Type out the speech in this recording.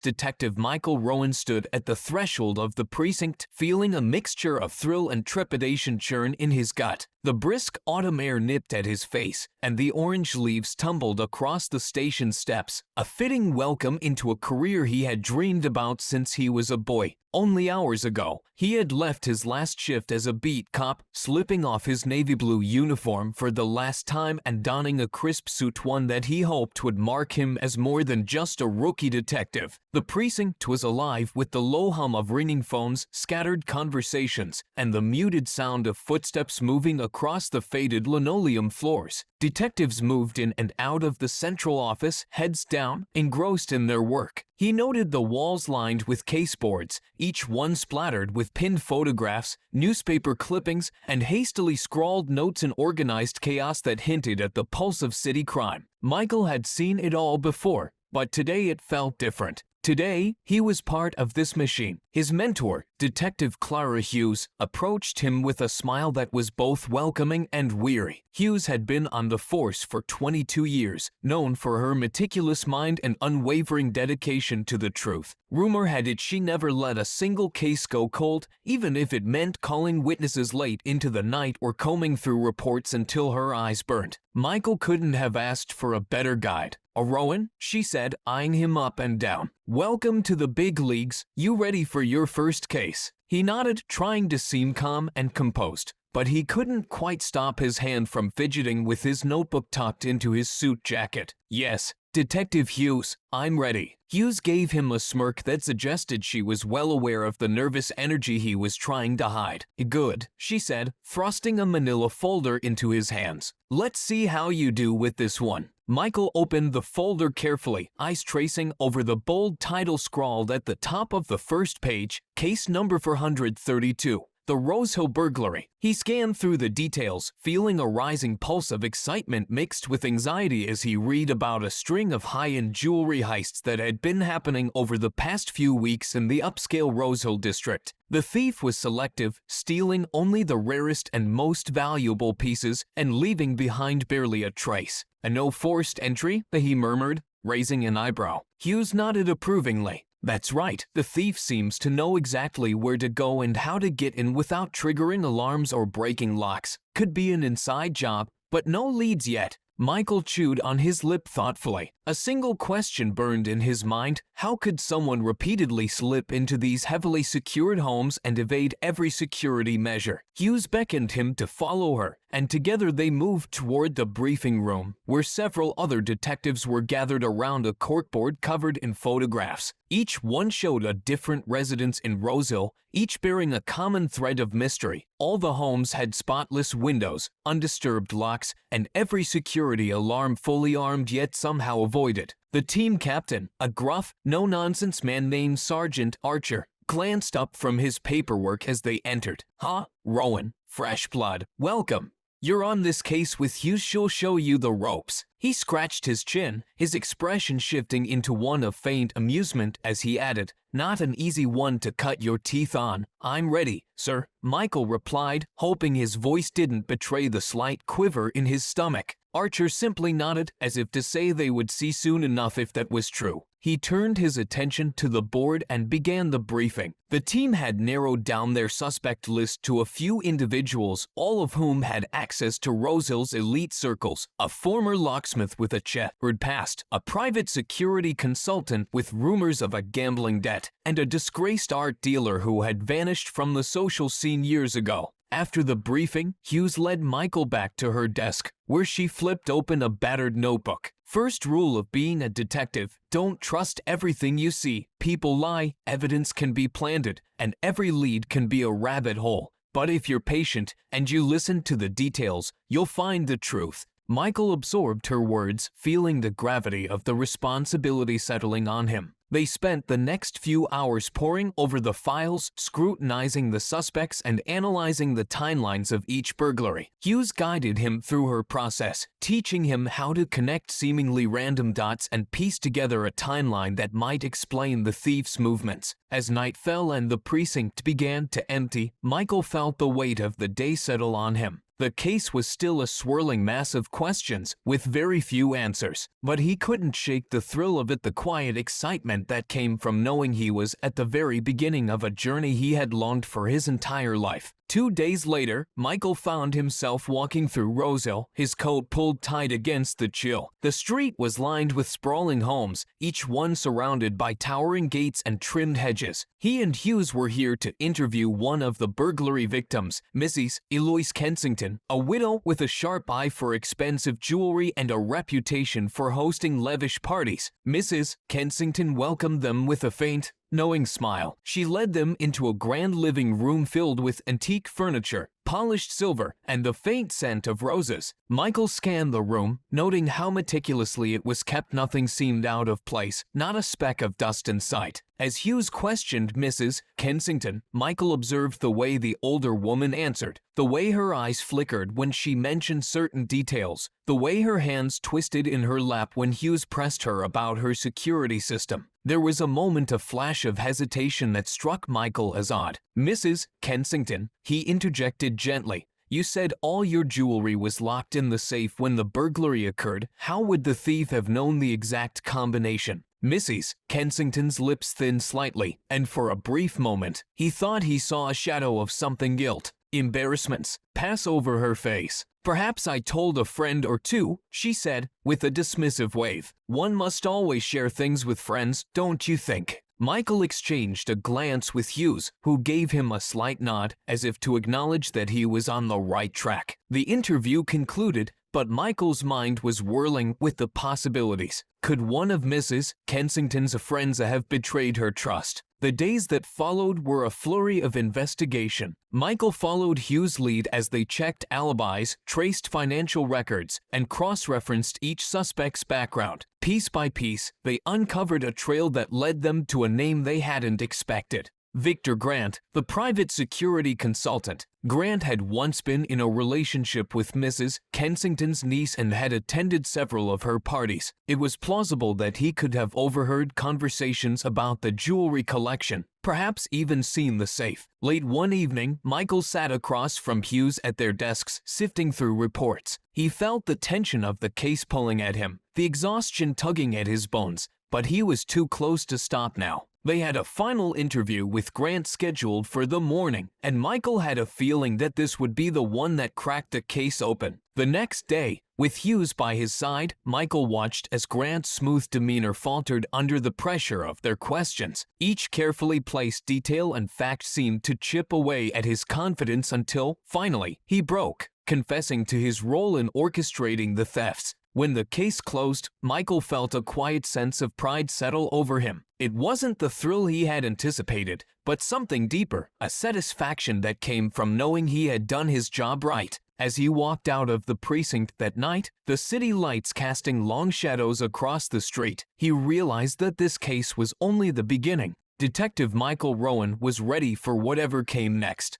Detective Michael Rowan stood at the threshold of the precinct, feeling a mixture of thrill and trepidation churn in his gut. The brisk autumn air nipped at his face, and the orange leaves tumbled across the station steps, a fitting welcome into a career he had dreamed about since he was a boy. Only hours ago, he had left his last shift as a beat cop, slipping off his navy blue uniform for the last time and donning a crisp suit, one that he hoped would mark him as more than just a rookie detective. The precinct was alive with the low hum of ringing phones, scattered conversations, and the muted sound of footsteps moving across the faded linoleum floors. Detectives moved in and out of the central office, heads down, engrossed in their work. He noted the walls lined with caseboards, each one splattered with pinned photographs, newspaper clippings, and hastily scrawled notes in organized chaos that hinted at the pulse of city crime. Michael had seen it all before, but today it felt different. Today, he was part of this machine. His mentor, Detective Clara Hughes, approached him with a smile that was both welcoming and weary. Hughes had been on the force for 22 years, known for her meticulous mind and unwavering dedication to the truth. Rumor had it she never let a single case go cold, even if it meant calling witnesses late into the night or combing through reports until her eyes burned. Michael couldn't have asked for a better guide. "A Rowan?" she said, eyeing him up and down. "Welcome to the big leagues. You ready for your first case?" He nodded, trying to seem calm and composed, but he couldn't quite stop his hand from fidgeting with his notebook tucked into his suit jacket. "Yes, Detective Hughes, I'm ready." Hughes gave him a smirk that suggested she was well aware of the nervous energy he was trying to hide. "Good," she said, thrusting a manila folder into his hands. "Let's see how you do with this one." Michael opened the folder carefully, eyes tracing over the bold title scrawled at the top of the first page, Case number 432. The Rose Hill burglary. He scanned through the details, feeling a rising pulse of excitement mixed with anxiety as he read about a string of high-end jewelry heists that had been happening over the past few weeks in the upscale Rose Hill district. The thief was selective, stealing only the rarest and most valuable pieces and leaving behind barely a trace. "A no forced entry?" he murmured, raising an eyebrow. Hughes nodded approvingly. "That's right. The thief seems to know exactly where to go and how to get in without triggering alarms or breaking locks. Could be an inside job, but no leads yet." Michael chewed on his lip thoughtfully. A single question burned in his mind. How could someone repeatedly slip into these heavily secured homes and evade every security measure? Hughes beckoned him to follow her, and together they moved toward the briefing room, where several other detectives were gathered around a corkboard covered in photographs. Each one showed a different residence in Rose Hill, each bearing a common thread of mystery. All the homes had spotless windows, undisturbed locks, and every security alarm fully armed yet somehow avoided. The team captain, a gruff, no-nonsense man named Sergeant Archer, glanced up from his paperwork as they entered. "Huh, Rowan, fresh blood. Welcome. You're on this case with Hughes. She'll show you the ropes." He scratched his chin, his expression shifting into one of faint amusement as he added, "Not an easy one to cut your teeth on." "I'm ready, sir," Michael replied, hoping his voice didn't betray the slight quiver in his stomach. Archer simply nodded, as if to say they would see soon enough if that was true. He turned his attention to the board and began the briefing. The team had narrowed down their suspect list to a few individuals, all of whom had access to Rose Hill's elite circles. A former locksmith with a checkered past, a private security consultant with rumors of a gambling debt, and a disgraced art dealer who had vanished from the social scene years ago. After the briefing, Hughes led Michael back to her desk, where she flipped open a battered notebook. First rule of being a detective: don't trust everything you see. People lie, evidence can be planted, and every lead can be a rabbit hole. But if you're patient and you listen to the details, you'll find the truth. Michael absorbed her words, feeling the gravity of the responsibility settling on him. They spent the next few hours poring over the files, scrutinizing the suspects, and analyzing the timelines of each burglary. Hughes guided him through her process, teaching him how to connect seemingly random dots and piece together a timeline that might explain the thief's movements. As night fell and the precinct began to empty, Michael felt the weight of the day settle on him. The case was still a swirling mass of questions with very few answers, but he couldn't shake the thrill of it, the quiet excitement that came from knowing he was at the very beginning of a journey he had longed for his entire life. 2 days later, Michael found himself walking through Roseville, his coat pulled tight against the chill. The street was lined with sprawling homes, each one surrounded by towering gates and trimmed hedges. He and Hughes were here to interview one of the burglary victims, Mrs. Eloise Kensington, a widow with a sharp eye for expensive jewelry and a reputation for hosting lavish parties. Mrs. Kensington welcomed them with a faint, knowing smile. She led them into a grand living room filled with antique furniture, polished silver, and the faint scent of roses. Michael scanned the room, noting how meticulously it was kept. Nothing seemed out of place, not a speck of dust in sight. As Hughes questioned Mrs. Kensington, Michael observed the way the older woman answered, the way her eyes flickered when she mentioned certain details, the way her hands twisted in her lap when Hughes pressed her about her security system. There was a moment, a flash of hesitation that struck Michael as odd. "Mrs. Kensington," he interjected gently, "you said all your jewelry was locked in the safe when the burglary occurred. How would the thief have known the exact combination?" Mrs. Kensington's lips thinned slightly, and for a brief moment, he thought he saw a shadow of something, guilt, embarrassments, pass over her face. "Perhaps I told a friend or two," she said, with a dismissive wave. "One must always share things with friends, don't you think?" Michael exchanged a glance with Hughes, who gave him a slight nod, as if to acknowledge that he was on the right track. The interview concluded, but Michael's mind was whirling with the possibilities. Could one of Mrs. Kensington's friends have betrayed her trust? The days that followed were a flurry of investigation. Michael followed Hughes' lead as they checked alibis, traced financial records, and cross-referenced each suspect's background. Piece by piece, they uncovered a trail that led them to a name they hadn't expected. Victor Grant, the private security consultant. Grant had once been in a relationship with Mrs. Kensington's niece and had attended several of her parties. It was plausible that he could have overheard conversations about the jewelry collection, perhaps even seen the safe. Late one evening, Michael sat across from Hughes at their desks, sifting through reports. He felt the tension of the case pulling at him, the exhaustion tugging at his bones, but he was too close to stop now. They had a final interview with Grant scheduled for the morning, and Michael had a feeling that this would be the one that cracked the case open. The next day, with Hughes by his side, Michael watched as Grant's smooth demeanor faltered under the pressure of their questions. Each carefully placed detail and fact seemed to chip away at his confidence until, finally, he broke, confessing to his role in orchestrating the thefts. When the case closed, Michael felt a quiet sense of pride settle over him. It wasn't the thrill he had anticipated, but something deeper, a satisfaction that came from knowing he had done his job right. As he walked out of the precinct that night, the city lights casting long shadows across the street, he realized that this case was only the beginning. Detective Michael Rowan was ready for whatever came next.